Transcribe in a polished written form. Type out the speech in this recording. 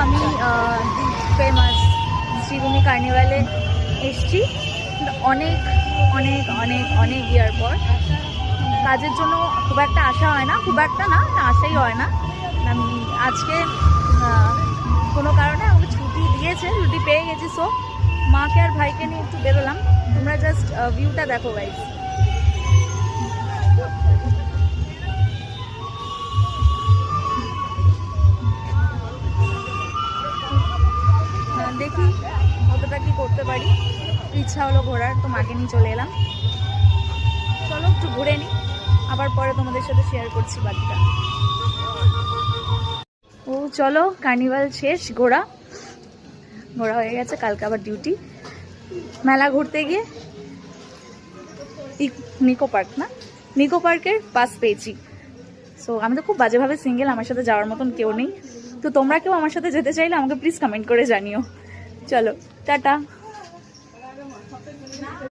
আমি ফেমাস শ্রীভূমি কার্নিভালে এসছি অনেক অনেক অনেক অনেক ইয়ার পর। কাজের জন্য খুব একটা আসা হয় না, খুব একটা না, আসাই হয় না। আমি আজকে কোনো কারণে আমাকে ছুটি দিয়েছে, ছুটি পেয়ে গেছি। সো মাকে আর ভাইকে নিয়ে একটু বেরোলাম। তোমরা জাস্ট ভিউটা দেখো গাইস। দেখি কতটা কি করতে পারি। ইচ্ছা হলো ঘোরার, তো মাকে নিয়ে চলে এলাম। চলো একটু ঘুরে নিই, আবার পরে তোমাদের সাথে শেয়ার করছি বাকিটা। ও চলো, কার্নিভাল শেষ, ঘোরা হয়ে গেছে। কালকে আবার ডিউটি। মেলা ঘুরতে গিয়ে নিকো পার্ক না, নিকো পার্কের পাস পেয়েছি। সো আমি তো খুব বাজেভাবে সিঙ্গেল, আমার সাথে যাওয়ার মতন কেউ নেই। তো তোমরা কেউ আমার সাথে যেতে চাইলে আমাকে প্লিজ কমেন্ট করে জানিও। চলো টাটা।